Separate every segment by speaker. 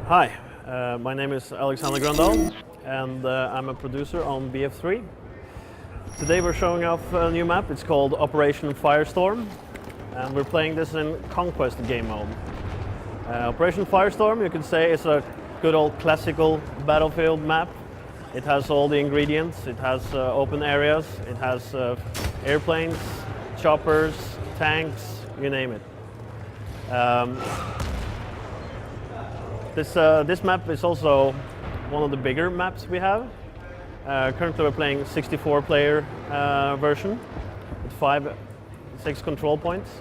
Speaker 1: Hi, my name is Alexander Grandal, and I'm a producer on BF3. Today we're showing off a new map. It's called Operation Firestorm, and we're playing this in Conquest game mode. Operation Firestorm, you could say, is a good old classical battlefield map. It has all the ingredients. It has open areas. It has airplanes, choppers, tanks, you name it. This map is also one of the bigger maps we have. Currently we're playing 64-player version with 6 control points.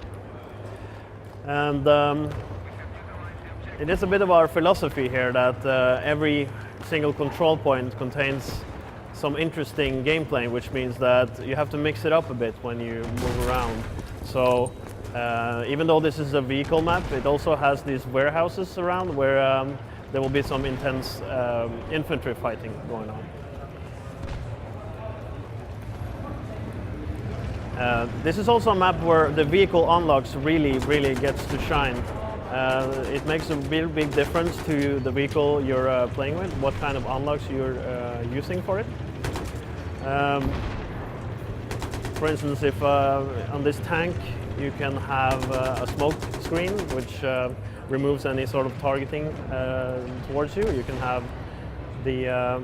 Speaker 1: And it is a bit of our philosophy here that every single control point contains some interesting gameplay, which means that you have to mix it up a bit when you move around. So even though this is a vehicle map, it also has these warehouses around where there will be some intense infantry fighting going on. This is also a map where the vehicle unlocks really gets to shine. It makes a real big difference to the vehicle you're playing with, what kind of unlocks you're using for it. For instance, if on this tank you can have a smoke screen which removes any sort of targeting towards you. You can have the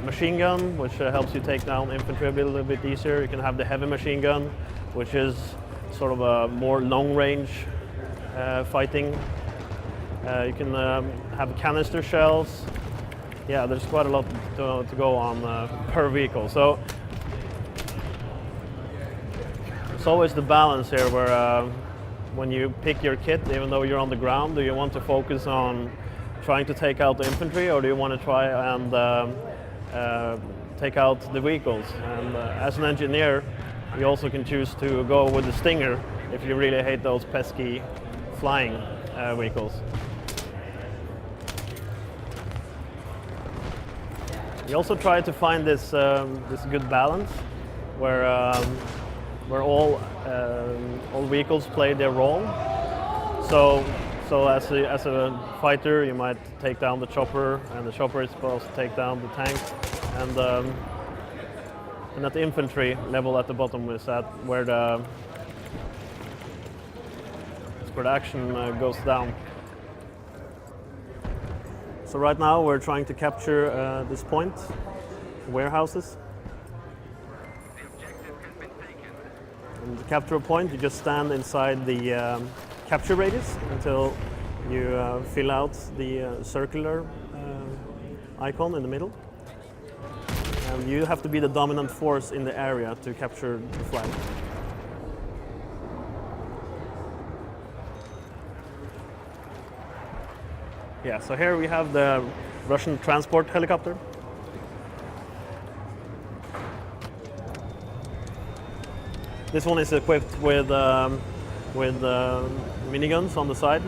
Speaker 1: machine gun, which helps you take down infantry a little bit easier. You can have the heavy machine gun, which is sort of a more long-range fighting. You can have canister shells. Yeah, there's quite a lot to go on per vehicle. So it's always the balance here where when you pick your kit, even though you're on the ground, do you want to focus on trying to take out the infantry, or do you want to try and take out the vehicles? And as an engineer, you also can choose to go with the Stinger if you really hate those pesky flying vehicles. You also try to find this good balance where all vehicles play their role. So as a fighter, you might take down the chopper, and the chopper is supposed to take down the tank, and at the infantry level at the bottom is where the action goes down. So right now we're trying to capture this point, warehouses. And to capture a point, you just stand inside the capture radius until you fill out the circular icon in the middle. And you have to be the dominant force in the area to capture the flag. Yeah, so here we have the Russian transport helicopter. This one is equipped with miniguns on the side.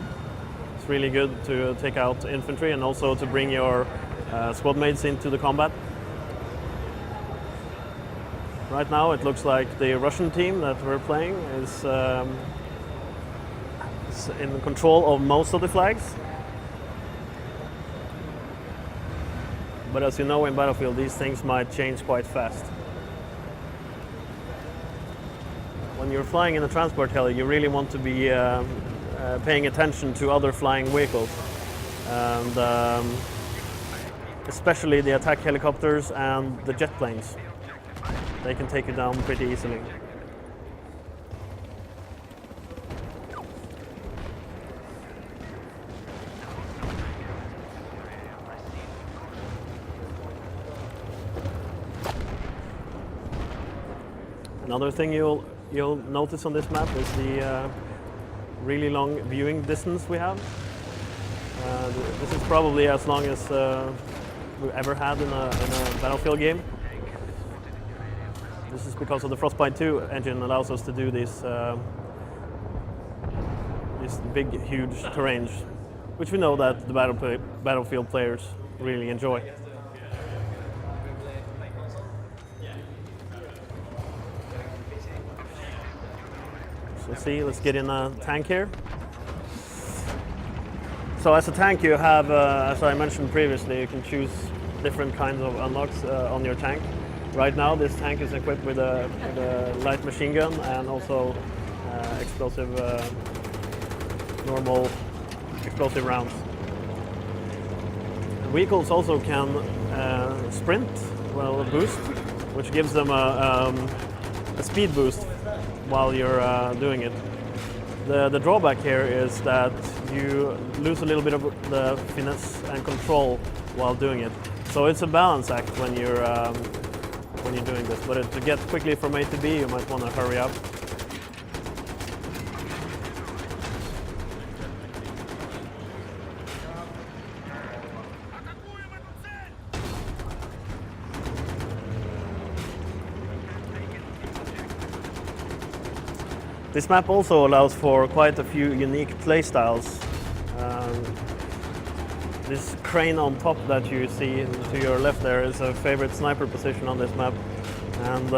Speaker 1: It's really good to take out infantry and also to bring your squad mates into the combat. Right now it looks like the Russian team that we're playing is in control of most of the flags. But as you know, in Battlefield, these things might change quite fast. When you're flying in a transport heli, you really want to be paying attention to other flying vehicles. And especially the attack helicopters and the jet planes. They can take you down pretty easily. Another thing you'll notice on this map is the really long viewing distance we have. This is probably as long as we've ever had in a Battlefield game. This is because of the Frostbite 2 engine allows us to do these big, huge terrains, which we know that the Battlefield players really enjoy. So see, let's get in a tank here. So as a tank, you have, as I mentioned previously, you can choose different kinds of unlocks on your tank. Right now, this tank is equipped with a light machine gun and also explosive, normal explosive rounds. The vehicles also can sprint, well, boost, which gives them a speed boost while you're doing it. The drawback here is that you lose a little bit of the finesse and control while doing it. So it's a balance act when you're doing this. But to get quickly from A to B, you might want to hurry up. This map also allows for quite a few unique playstyles. This crane on top that you see to your left there is a favorite sniper position on this map. And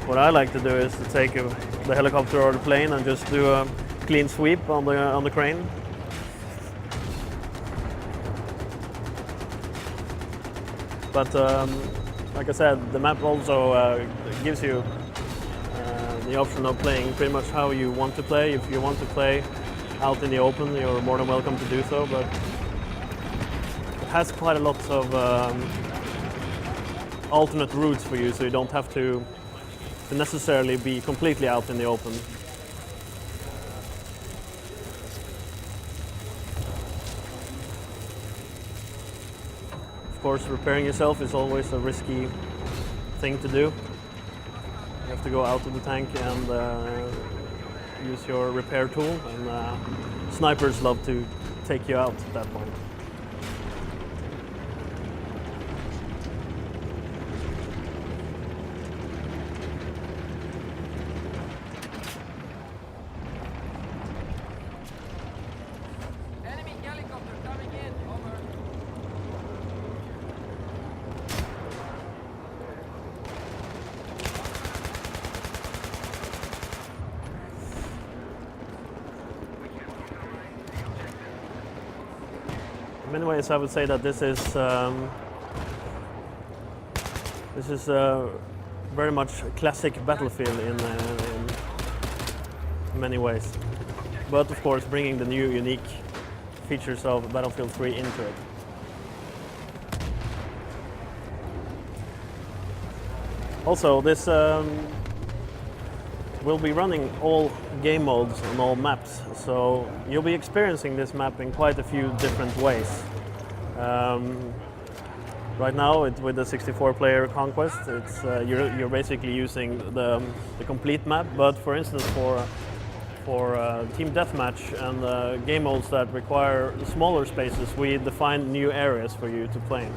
Speaker 1: what I like to do is to take the helicopter or the plane and just do a clean sweep on the crane. But like I said, the map also gives you the option of playing pretty much how you want to play. If you want to play out in the open, you're more than welcome to do so, but it has quite a lot of alternate routes for you, so you don't have to necessarily be completely out in the open. Of course, repairing yourself is always a risky thing to do. You have to go out of the tank and use your repair tool, and snipers love to take you out at that point.
Speaker 2: Enemy helicopter coming in, over.
Speaker 1: In many ways, I would say that this is very much a classic Battlefield in many ways, but of course bringing the new unique features of Battlefield 3 into it. Also, this will be running all game modes on all maps, so you'll be experiencing this map in quite a few different ways. Right now, with the 64-player Conquest, you're basically using the complete map. But for instance, for team deathmatch and game modes that require smaller spaces, we define new areas for you to play in.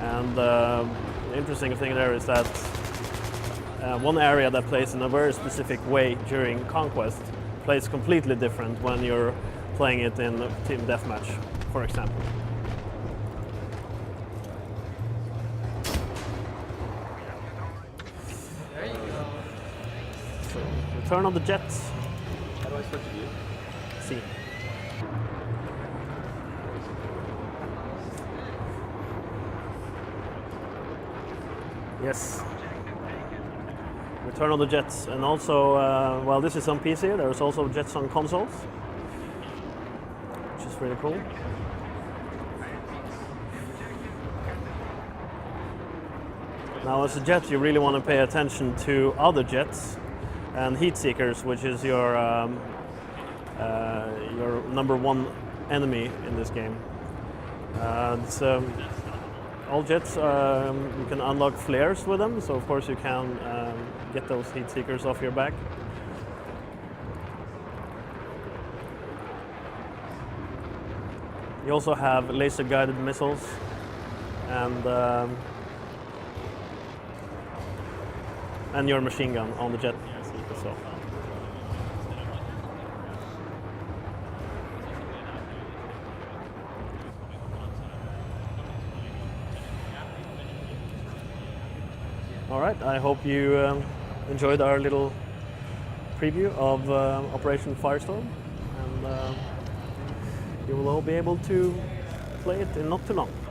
Speaker 1: And the interesting thing there is that one area that plays in a very specific way during Conquest plays completely different when you're playing it in team deathmatch, for example.
Speaker 2: There you go.
Speaker 1: So, return on the jets.
Speaker 2: How do I switch to you?
Speaker 1: See. Yes. Return on the jets, and also, while this is on PC, there's also jets on consoles, which is really cool. Now, as a jet, you really want to pay attention to other jets and heat seekers, which is your number one enemy in this game. All jets, you can unlock flares with them, so of course you can get those heat seekers off your back. You also have laser guided missiles and your machine gun on the jet itself. All right, I hope you enjoyed our little preview of Operation Firestorm. And you will all be able to play it in not too long.